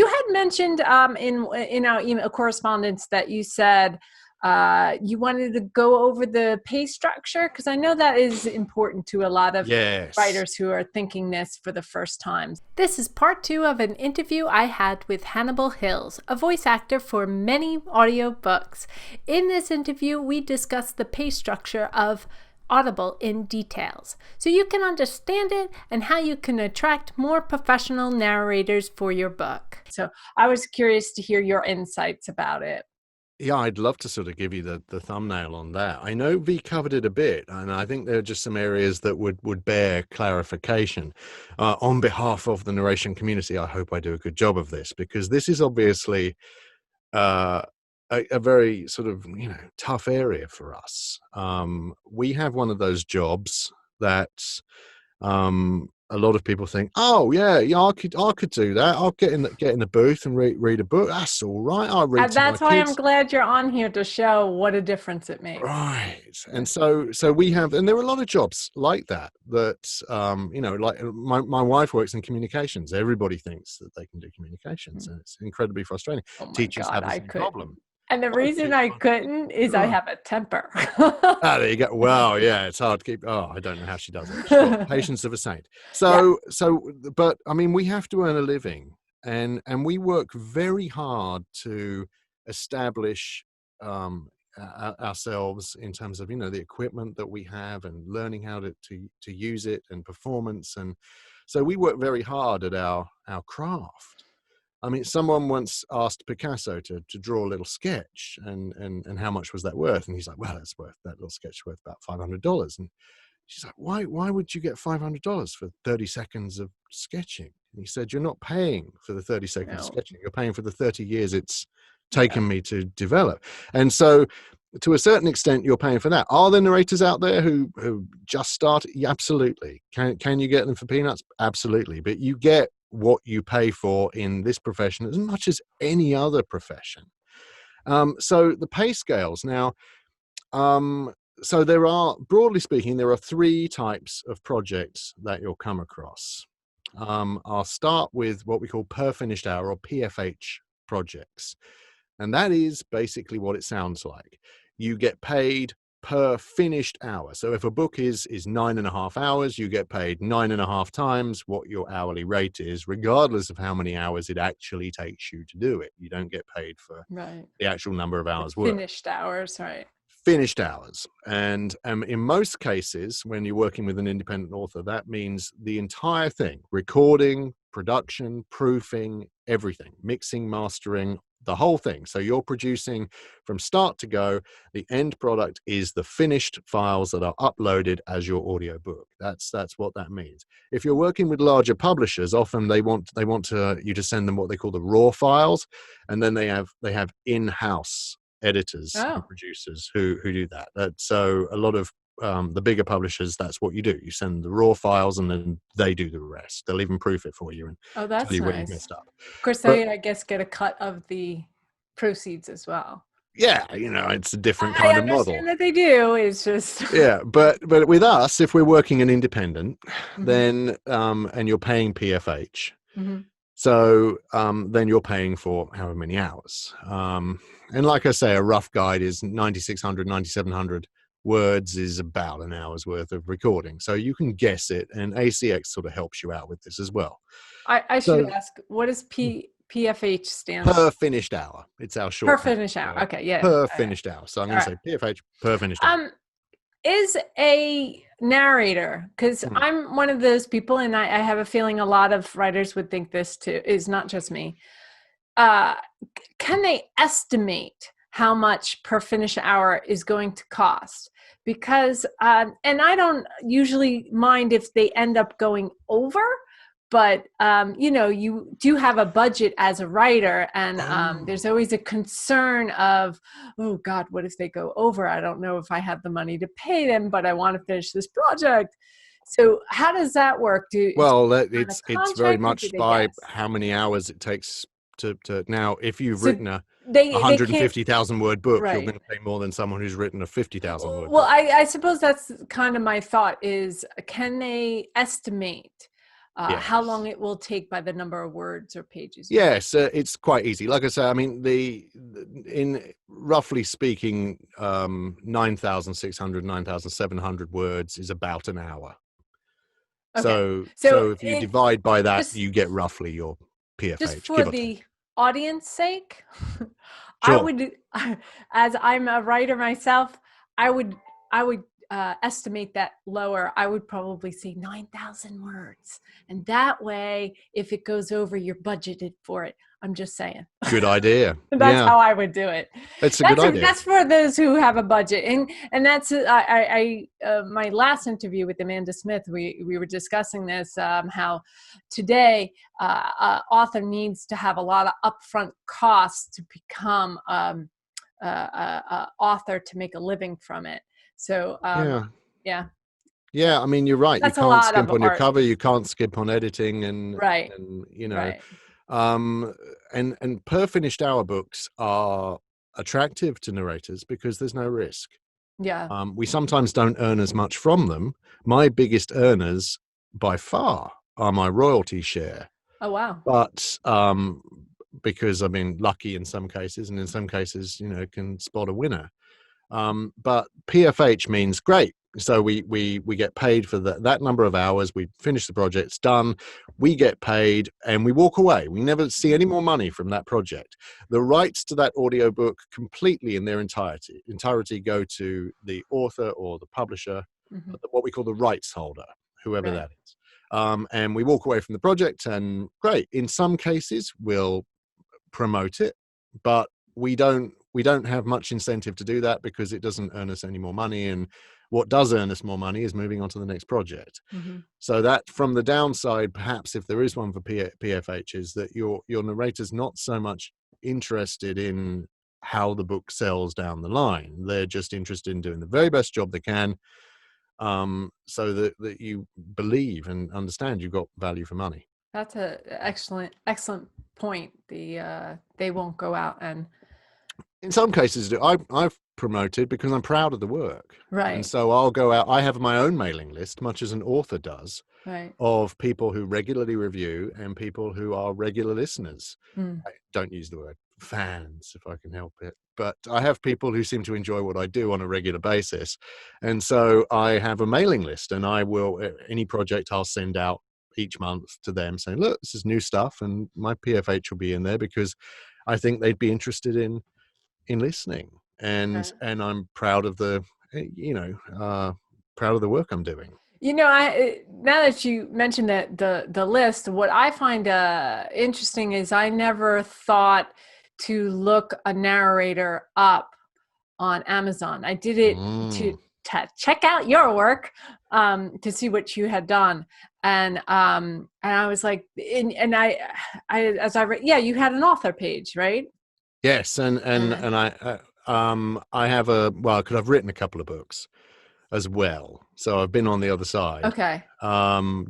You had mentioned in our email correspondence that you said you wanted to go over the pay structure, because I know that is important to a lot of writers who are thinking this for the first time. This is part 2 of an interview I had with Hannibal Hills, a voice actor for many audiobooks. In this interview, we discussed the pay structure of Audible in details, so you can understand it and how you can attract more professional narrators for your book. So I was curious to hear your insights about it. Yeah, I'd love to sort of give you the thumbnail on that. I know V covered it a bit, and I think there are just some areas that would bear clarification. On behalf of the narration community, I hope I do a good job of this, because this is obviously a very sort of, tough area for us. We have one of those jobs that a lot of people think, oh yeah, I could do that. I'll get in the booth and read a book. That's all right. I'll read. And that's why I'm glad you're on here, to show what a difference it makes. Right. And so we have, and there are a lot of jobs like that, like my wife works in communications. Everybody thinks that they can do communications, and it's incredibly frustrating. Oh my Teachers God, have the same problem. And the reason I couldn't is I have a temper. There you go. Well, yeah, it's hard to keep. Oh, I don't know how she does it. She's got patience of a saint. But I mean, we have to earn a living, and we work very hard to establish ourselves in terms of the equipment that we have, and learning how to use it, and performance, and so we work very hard at our craft. I mean, someone once asked Picasso to draw a little sketch, and how much was that worth? And he's like, well, that little sketch worth about $500. And she's like, why would you get $500 for 30 seconds of sketching? And he said, you're not paying for the 30 seconds of sketching. You're paying for the 30 years it's taken me to develop. And so to a certain extent, you're paying for that. Are there narrators out there who just started? Yeah, absolutely. Can you get them for peanuts? Absolutely. But you get what you pay for in this profession as much as any other profession. So the pay scales now, so there are, broadly speaking, there are 3 types of projects that you'll come across. I'll start with what we call per finished hour, or PFH projects. And that is basically what it sounds like. You get paid per finished hour. So if a book is 9.5 hours, you get paid 9.5 times what your hourly rate is, regardless of how many hours it actually takes you to do it. You don't get paid for the actual number of hours worked. Finished hours, right. Finished hours. And in most cases, when you're working with an independent author, that means the entire thing: recording, production, proofing, everything, mixing, mastering, the whole thing. So you're producing from start to go. The end product is the finished files that are uploaded as your audiobook. That's what that means. If you're working with larger publishers, often they want you to send them what they call the raw files, and then they have in-house editors and producers who do that. So a lot of the bigger publishers, that's what you do. You send the raw files, and then they do the rest. They'll even proof it for you and that's tell you nice. where you messed up. Of course, they, I guess, get a cut of the proceeds as well. Yeah, it's a different kind of model. I understand that they do. It's just but with us, if we're working an independent, then and you're paying PFH, so then you're paying for however many hours. And like I say, a rough guide is 9,600, 9,700 words is about an hour's worth of recording. So you can guess it, and ACX sort of helps you out with this as well. I should ask, what does PFH stand for? Per finished hour. It's our short. Per finished hour. Okay, yeah. Per finished hour. So I'm going to say PFH, per finished hour. Is a narrator, because I'm one of those people, and I have a feeling a lot of writers would think this too, is not just me. Can they estimate how much per finished hour is going to cost? Because, and I don't usually mind if they end up going over, but, you do have a budget as a writer, and there's always a concern of, oh God, what if they go over? I don't know if I have the money to pay them, but I want to finish this project. So how does that work? It's very much by how many hours it takes to now, if you've written a 150,000 word book, you're going to pay more than someone who's written a 50,000 word book. Well, I suppose that's kind of my thought is, can they estimate how long it will take by the number of words or pages? Yes, it's quite easy. Like I say, I mean, in roughly speaking, 9,600, 9,700 words is about an hour. Okay. So if you divide by that, just, you get roughly your PFH. Just for the audience sake, sure. I would, as I'm a writer myself, I would estimate that lower. I would probably say 9,000 words. And that way, if it goes over, you're budgeted for it. I'm just saying. Good idea. That's how I would do it. It's a good idea. That's for those who have a budget. And that's, my last interview with Amanda Smith, we were discussing this, how today author needs to have a lot of upfront costs to become author, to make a living from it. So, yeah. I mean, you're right. That's you can't skimp on your cover. You can't skip on editing, and you know, right. And per finished hour books are attractive to narrators because there's no risk. Yeah. We sometimes don't earn as much from them. My biggest earners by far are my royalty share. Oh, wow. But because I've been lucky in some cases, and in some cases, you know, can spot a winner. But PFH means great. So we get paid for that number of hours. We finish the project, it's done. We get paid and we walk away. We never see any more money from that project. The rights to that audiobook completely in their entirety go to the author or the publisher, what we call the rights holder, whoever that is. And we walk away from the project, and great. In some cases, we'll promote it, but we don't have much incentive to do that because it doesn't earn us any more money. And what does earn us more money is moving on to the next project. So that, from the downside, perhaps if there is one for PFH, is that your narrator's not so much interested in how the book sells down the line. They're just interested in doing the very best job they can, so that you believe and understand you've got value for money. That's an excellent point. They won't go out and... In some cases, I've promoted because I'm proud of the work. Right. And so I'll go out. I have my own mailing list, much as an author does, of people who regularly review and people who are regular listeners. I don't use the word fans if I can help it, but I have people who seem to enjoy what I do on a regular basis. And so I have a mailing list, and I will, any project I'll send out each month to them saying, look, this is new stuff, and my PFH will be in there because I think they'd be interested in listening, and I'm proud of the proud of the work I'm doing. You know, now that you mentioned that the list, what I find interesting is I never thought to look a narrator up on Amazon. I did it to check out your work, to see what you had done, and I was like, and I as I read, you had an author page, right? Yes, and I have because I've written a couple of books as well, so I've been on the other side. Okay.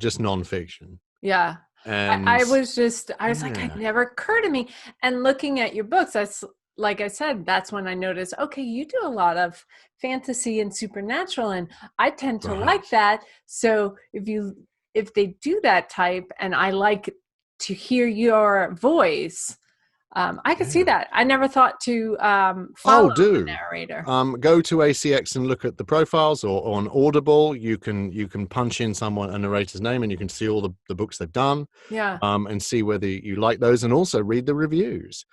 Just nonfiction. Yeah. And I was like, it never occurred to me. And looking at your books, like I said, that's when I noticed, okay, you do a lot of fantasy and supernatural, and I tend to like that. So if they do that type, and I like to hear your voice, I could see that. I never thought to follow the narrator. Go to ACX and look at the profiles, or on Audible, you can punch in a narrator's name, and you can see all the books they've done. Yeah. And see whether you like those, and also read the reviews.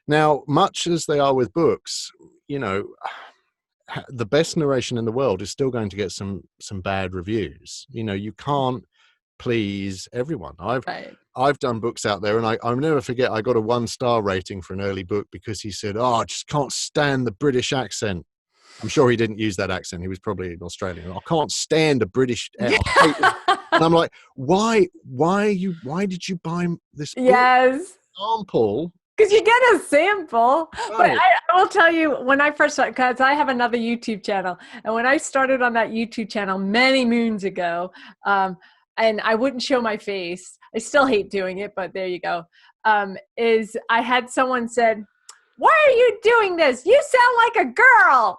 Now, much as they are with books, you know, the best narration in the world is still going to get some bad reviews. You know, you can't please everyone. I've done books out there, and I'll never forget, I got a 1-star rating for an early book because he said, I just can't stand the British accent. I'm sure he didn't use that accent. He was probably an Australian. I can't stand a British accent. And I'm like, why did you buy this book? Yes. Sample. Because you get a sample. But I will tell you, when I first started, because I have another YouTube channel, and when I started on that YouTube channel many moons ago, and I wouldn't show my face. I still hate doing it, but there you go. Is I had someone said, why are you doing this? You sound like a girl.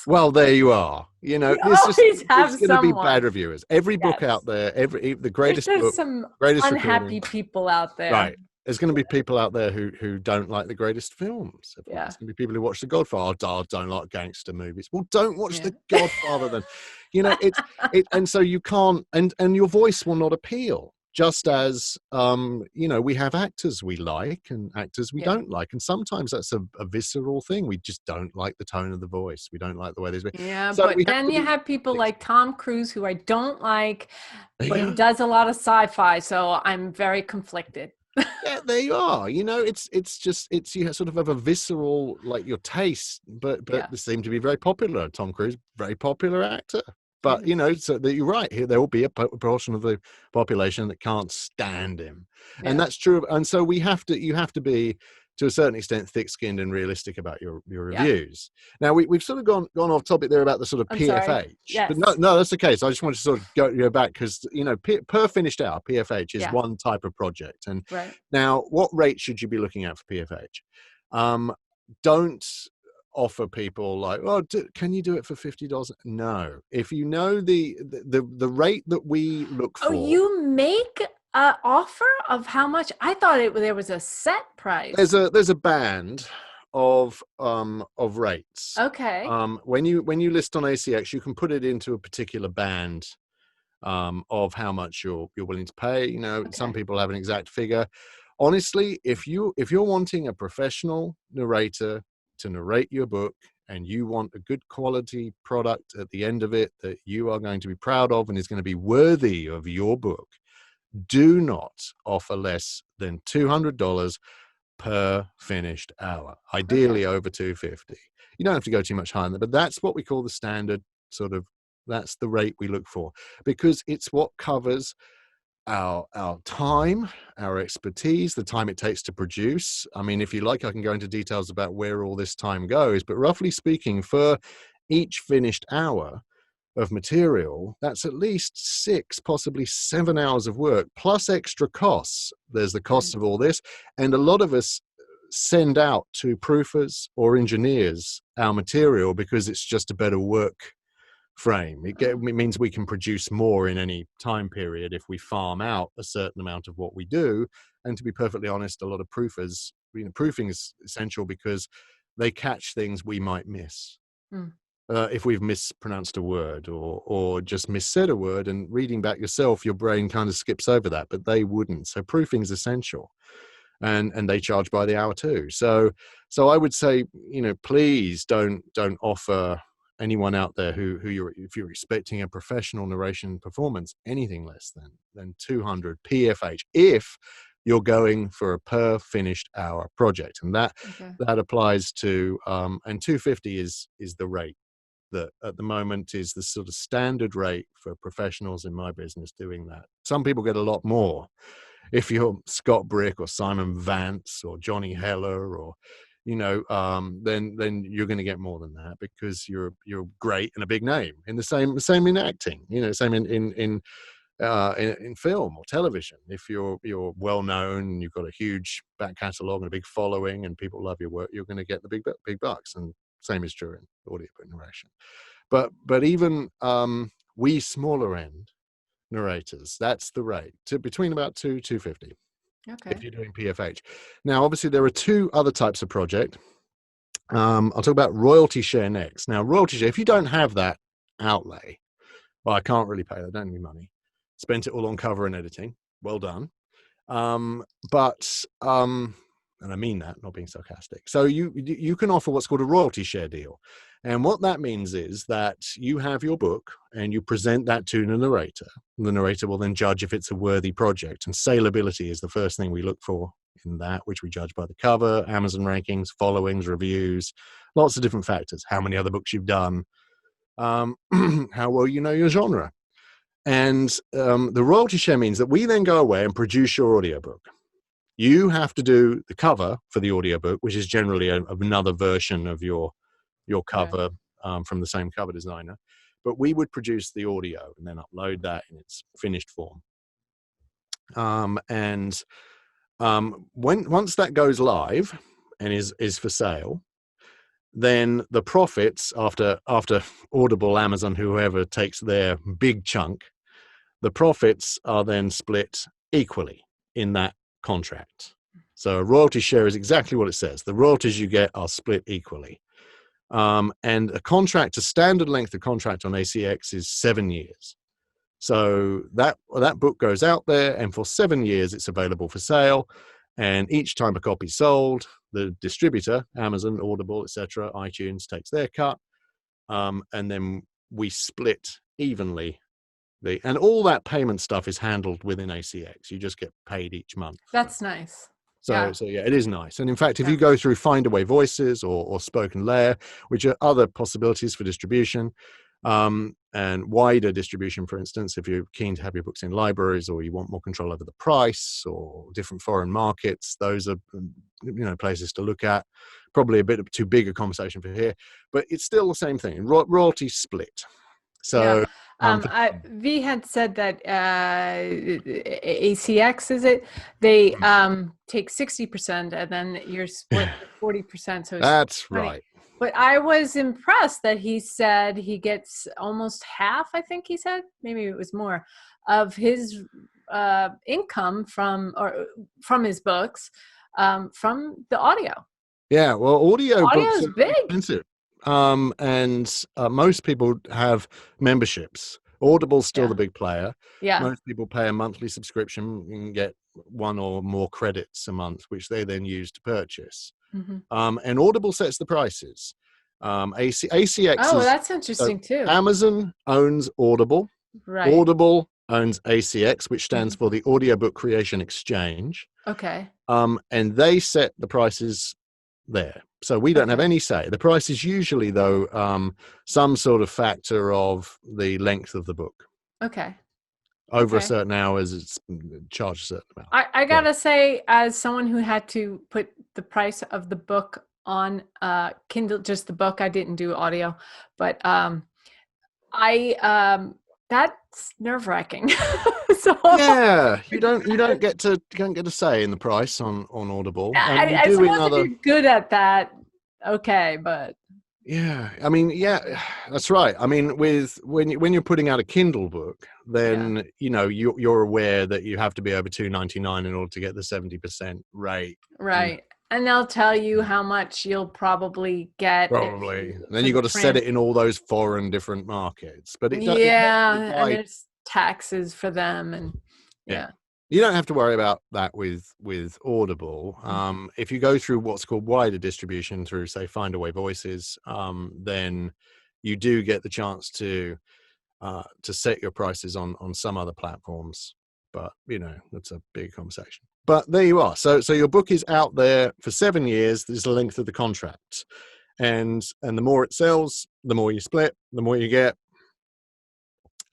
Well, there you are. You There's just always it's have going to be bad someone. reviewers. Every book Yes. out there, the There's greatest just book, some greatest unhappy recording. people out there. Right. There's going to be people out there who don't like the greatest films. Yeah. There's going to be people who watch The Godfather. Oh, don't like gangster movies. Well, don't watch Yeah. The Godfather then. And so you can't, and your voice will not appeal. Just as we have actors we like and actors we don't like, and sometimes that's a visceral thing. We just don't like the tone of the voice. We don't like the way they speak. Yeah, So but then you have people like Tom Cruise, who I don't like, but he does a lot of sci-fi, so I'm very conflicted. Yeah, there you are. You sort of have a visceral, like, your taste, but Yeah. they seem to be very popular. Tom Cruise, very popular actor. But Yes. so that you're right. Here there will be a portion of the population that can't stand him, and Yeah. that's true. And so you have to be, to a certain extent, thick-skinned and realistic about your Yeah. reviews. Now we've sort of gone off topic there about the sort of I'm PFH, sorry. Yes. but no, that's okay. So I just wanted to sort of go back, because per finished hour, PFH is one type of project, and right. Now, what rate should you be looking at for PFH? Don't offer people like, oh, can you do it for $50? No. If you know the rate that we look for. Oh, you make an offer of how much? I thought there was a set price. There's a band of rates. Okay. When you list on ACX, you can put it into a particular band of how much you're willing to pay. Some people have an exact figure. Honestly, if you're wanting a professional narrator to narrate your book, and you want a good quality product at the end of it that you are going to be proud of and is going to be worthy of your book, do not offer less than $200 per finished hour, ideally over $250. You don't have to go too much higher than that, but that's what we call the standard sort of, that's the rate we look for, because it's what covers our time, our expertise, the time it takes to produce. I mean, if you like, I can go into details about where all this time goes, but roughly speaking, for each finished hour of material, that's at least 6, possibly 7 hours of work, plus extra costs. There's the cost of all this, and a lot of us send out to proofers or engineers our material because it's just a better work frame. It means we can produce more in any time period if we farm out a certain amount of what we do. And to be perfectly honest, a lot of proofers, proofing is essential because they catch things we might miss. If we've mispronounced a word or just missaid a word, and reading back yourself, your brain kind of skips over that, but they wouldn't. So proofing is essential. And they charge by the hour too. So I would say, please don't offer anyone out there if you're expecting a professional narration performance, anything less than 200 PFH if you're going for a per finished hour project. And that applies to and 250 is the rate that at the moment is the sort of standard rate for professionals in my business doing that. Some people get a lot more. If you're Scott Brick or Simon Vance or Johnny Heller or then you're going to get more than that, because you're great and a big name. In the same in acting, same in film or television. If you're well known and you've got a huge back catalogue and a big following and people love your work, you're going to get the big bucks. And same is true in audiobook narration. But even we smaller end narrators, that's the rate, between about $250. If you're doing PFH. Now, obviously, there are 2 other types of project. I'll talk about royalty share next. Now, royalty share, if you don't have that outlay, well, I can't really pay. I don't have any money. Spent it all on cover and editing. Well done. And I mean that, not being sarcastic. So you can offer what's called a royalty share deal. And what that means is that you have your book and you present that to the narrator. The narrator will then judge if it's a worthy project. And saleability is the first thing we look for in that, which we judge by the cover, Amazon rankings, followings, reviews, lots of different factors. How many other books you've done, how well you know your genre. And the royalty share means that we then go away and produce your audiobook. You have to do the cover for the audiobook, which is generally another version of your cover from the same cover designer. But we would produce the audio and then upload that in its finished form. Once that goes live and is for sale, then the profits after Audible, Amazon, whoever takes their big chunk, the profits are then split equally in that contract. So a royalty share is exactly what it says. The royalties you get are split equally. And a standard length of contract on ACX is 7 years. So that book goes out there, and for 7 years it's available for sale. And each time a copy's sold, the distributor, Amazon, Audible, etc., iTunes, takes their cut, and then we split evenly. And all that payment stuff is handled within ACX. You just get paid each month. That's nice. So yeah, it is nice. And in fact, if you go through Findaway Voices or Spoken Layer, which are other possibilities for distribution, and wider distribution, for instance, if you're keen to have your books in libraries, or you want more control over the price, or different foreign markets, those are places to look at. Probably a bit too big a conversation for here, but it's still the same thing. Royalty split. So V had said that ACX, is it? They take 60%, and then you're split 40%. So that's 20. Right. But I was impressed that he said he gets almost half, I think he said, maybe it was more, of his income from his books, from the audio. Yeah, well, audio books are big. expensive. And most people have memberships. Audible's still the big player. Yeah. Most people pay a monthly subscription and get one or more credits a month, which they then use to purchase. Mm-hmm. And Audible sets the prices. ACX that's interesting too. Amazon owns Audible. Right. Audible owns ACX, which stands for the Audiobook Creation Exchange. Okay. And they set the prices there. So we don't have any say. The price is usually, though, some sort of factor of the length of the book. Okay. Over a certain hours, it's charged a certain amount. I gotta say, as someone who had to put the price of the book on Kindle, just the book, I didn't do audio, but that's nerve-wracking. So yeah, you don't get to say in the price on Audible. I suppose if you're good at that, okay, but yeah, I mean, yeah, that's right. I mean, when you're putting out a Kindle book, then you're aware that you have to be over $2.99 in order to get the 70% rate. Right. And they'll tell you how much you'll probably get. Probably. Then you've got to set it in all those foreign different markets. But and there's taxes for them, and yeah. You don't have to worry about that with Audible. If you go through what's called wider distribution through, say, Findaway Voices, then you do get the chance to set your prices on some other platforms. But that's a big conversation. But there you are. So your book is out there for 7 years. This is the length of the contract, and the more it sells, the more you split, the more you get.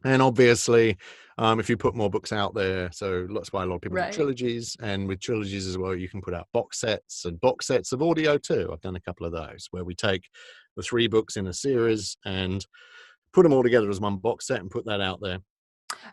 And obviously, if you put more books out there, so that's why a lot of people do trilogies, and with trilogies as well, you can put out box sets and box sets of audio too. I've done a couple of those where we take the 3 books in a series and put them all together as one box set and put that out there.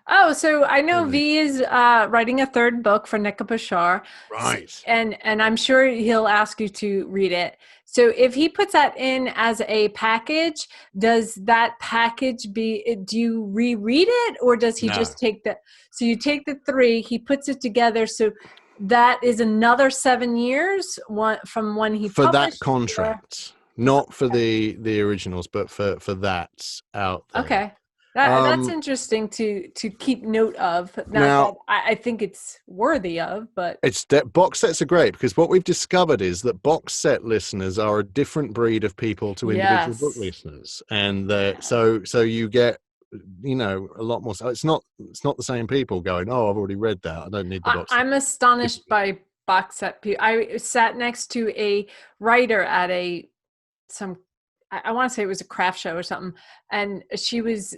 Oh, so I know V is writing a 3rd book for Nika Bashar. Right. And I'm sure he'll ask you to read it. So if he puts that in as a package, does that package do you reread it, or does he just take so you take the 3, he puts it together. So that is another 7 years from when he for published that contract, not for the originals, but for that out there. Okay. That's interesting to keep note of. Now, I think it's worthy of, but box sets are great, because what we've discovered is that box set listeners are a different breed of people to individual book listeners, and so you get a lot more. So it's not the same people going, "Oh, I've already read that. I don't need the box set." I'm astonished by box set people. I sat next to a writer at I want to say it was a craft show or something, and she was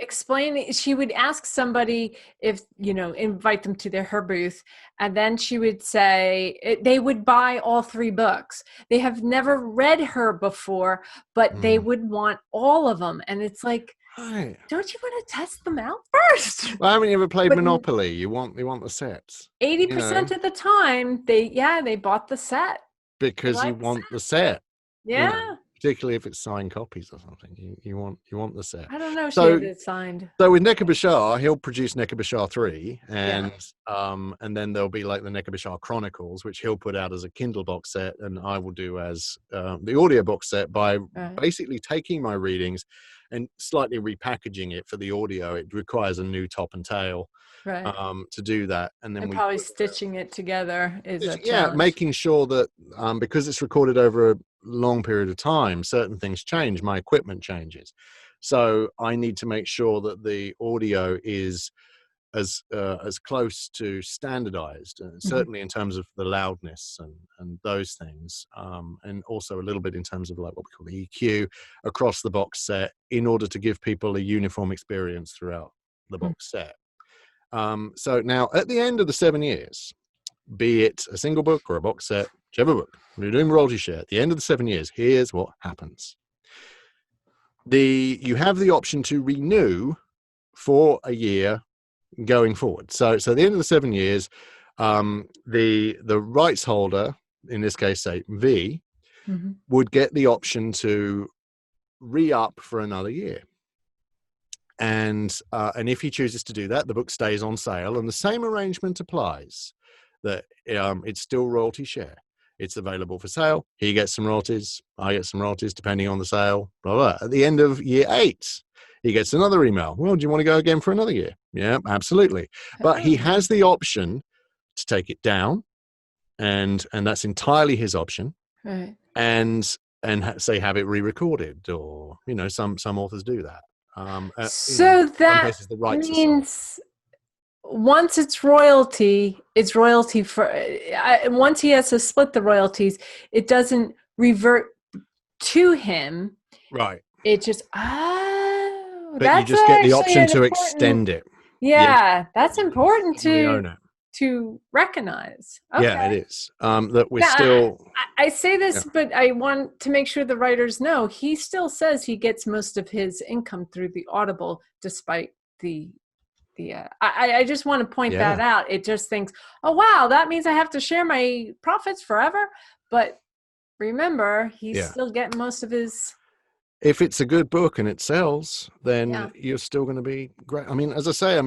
explaining, she would ask somebody if invite them to her booth, and then she would say they would buy all 3 books. They have never read her before, but they would want all of them, and it's like, don't you want to test them out first? Well, haven't you ever played Monopoly? You want the sets. 80% of the time they bought the set because you want the set. Yeah. Particularly if it's signed copies or something. You want the set. I don't know if she So had it signed. So with Nekka Bashar, he'll produce Nekka Bashar 3, Yeah. and then there'll be like the Nekka Bashar Chronicles, which he'll put out as a Kindle box set, and I will do as the audio box set by basically taking my readings and slightly repackaging it for the audio. It requires a new top and tail to do that, and then probably stitching it together is a challenge. making sure that because it's recorded over a long period of time, certain things change. My equipment changes. So I need to make sure that the audio is as close to standardized, certainly in terms of the loudness and those things, and also a little bit in terms of like what we call the EQ across the box set, in order to give people a uniform experience throughout the box set. So now at the end of the 7 years, be it a single book or a box set, whichever book, we're doing royalty share. At the end of the 7 years, here's what happens. You have the option to renew for a year going forward. So at the end of the 7 years, the rights holder, in this case, say V, would get the option to re-up for another year. And if he chooses to do that, the book stays on sale, and the same arrangement applies. That it's still royalty share. It's available for sale. He gets some royalties. I get some royalties, depending on the sale. Blah, blah. At the end of year 8, he gets another email. Well, do you want to go again for another year? Yeah, absolutely. But he has the option to take it down, and that's entirely his option. Right. And say have it re-recorded, or some authors do that. So that means once it's royalty for once he has to split the royalties, it doesn't revert to him. Right. It just but you just get the option to extend it. Yeah, that's important to recognize. Okay. Yeah, it is. That we're still. I say this, but I want to make sure the writers know he still says he gets most of his income through the Audible, despite the. I just want to point that out. It just thinks, oh wow, that means I have to share my profits forever. But remember, he's still getting most of his. If it's a good book and it sells, then you're still going to be great. I mean, as I say,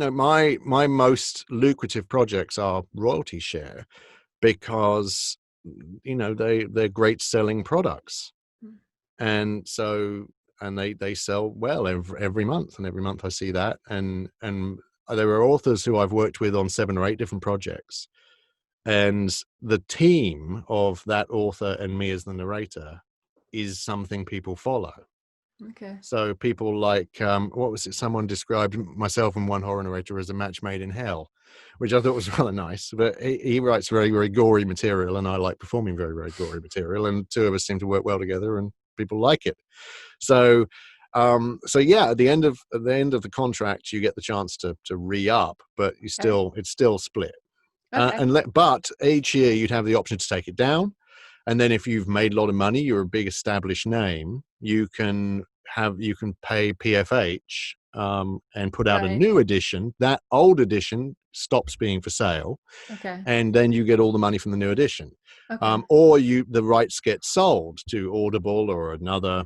my most lucrative projects are royalty share, because they're great selling products, and so they sell well every month, and every month I see that, and there are authors who I've worked with on 7 or 8 different projects, and the team of that author and me as the narrator is something people follow. Okay. So people like what was it? Someone described myself and one horror narrator as a match made in hell, which I thought was rather nice. But he writes very, very gory material, and I like performing very, very gory material, and 2 of us seem to work well together, and people like it. So, at the end of the contract, you get the chance to re-up, but it's still split. Okay. But each year you'd have the option to take it down. And then if you've made a lot of money, you're a big established name, you can pay PFH and put out a new edition. That old edition stops being for sale. Okay. And then you get all the money from the new edition. Okay. Or the rights get sold to Audible or another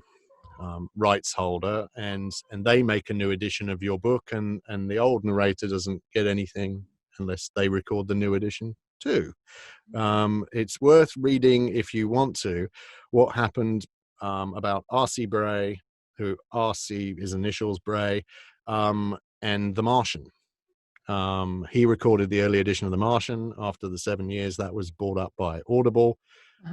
rights holder, and they make a new edition of your book, and the old narrator doesn't get anything unless they record the new edition too. It's worth reading, if you want to, what happened about R.C. Bray, who R.C. his initials Bray, and The Martian. He recorded the early edition of The Martian. After the 7 years, that was bought up by Audible.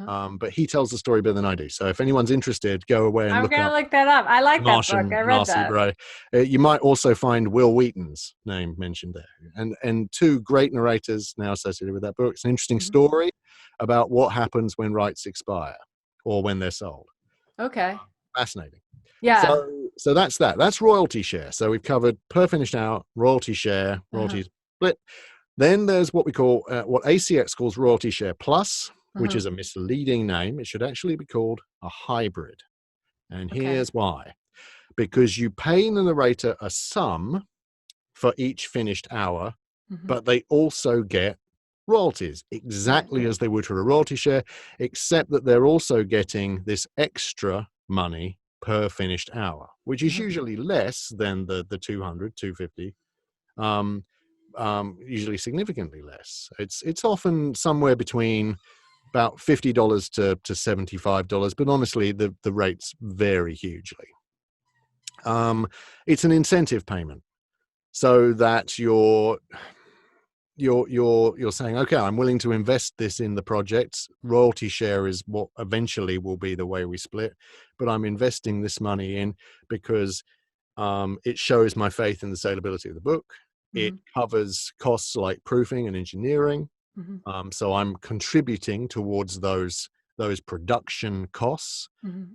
But he tells the story better than I do. So if anyone's interested, go away and I'm going to look that up. I like that book. I read that. Bray. You might also find Will Wheaton's name mentioned there. And 2 great narrators now associated with that book. It's an interesting story about what happens when rights expire or when they're sold. Okay. Fascinating. Yeah. So that's that. That's royalty share. So we've covered per finished out, royalty share, royalty split. Then there's what we call, what ACX calls royalty share plus, which is a misleading name. It should actually be called a hybrid. And here's why. Because you pay the narrator a sum for each finished hour, but they also get royalties, exactly as they would for a royalty share, except that they're also getting this extra money per finished hour, which is usually less than the 200, 250, usually significantly less. It's often somewhere between about $50 to $75, but honestly, the rates vary hugely. It's an incentive payment, so that you're saying, okay, I'm willing to invest this in the project. Royalty share is what eventually will be the way we split, but I'm investing this money in because it shows my faith in the saleability of the book. It covers costs like proofing and engineering. So I'm contributing towards those production costs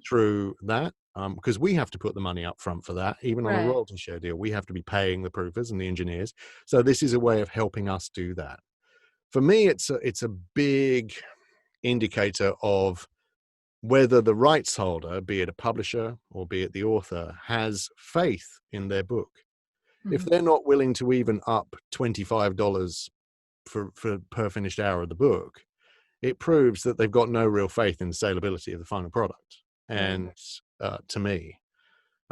through that, because we have to put the money up front for that. Even on a royalty share deal, we have to be paying the proofers and the engineers. So this is a way of helping us do that. For me, it's a big indicator of whether the rights holder, be it a publisher or be it the author, has faith in their book. If they're not willing to even up $25 for per finished hour of the book, it proves that they've got no real faith in the saleability of the final product. And to me,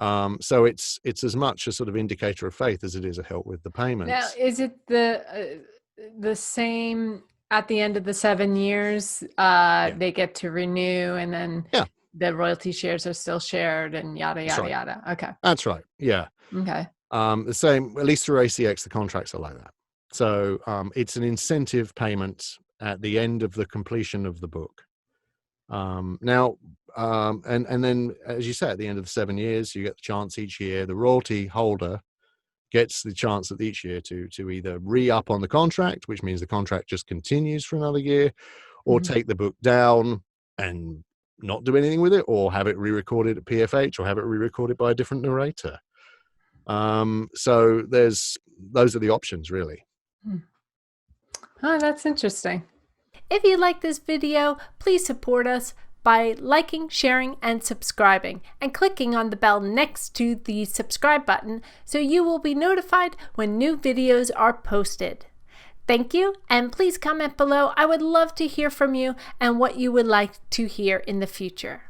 so it's as much a sort of indicator of faith as it is a help with the payments. Now, is it the same at the end of the 7 years? They get to renew, and then the royalty shares are still shared, and yada yada yada. Okay, that's right. Yeah. Okay. The same, at least through ACX, the contracts are like that. So it's an incentive payment at the end of the completion of the book. Now, and then, as you say, at the end of the 7 years, you get the chance each year. The royalty holder gets the chance at each year to either re-up on the contract, which means the contract just continues for another year, or take the book down and not do anything with it, or have it re-recorded at PFH, or have it re-recorded by a different narrator. So those are the options, really. Oh, that's interesting. If you like this video, please support us by liking, sharing, and subscribing, and clicking on the bell next to the subscribe button so you will be notified when new videos are posted. Thank you, and please comment below. I would love to hear from you and what you would like to hear in the future.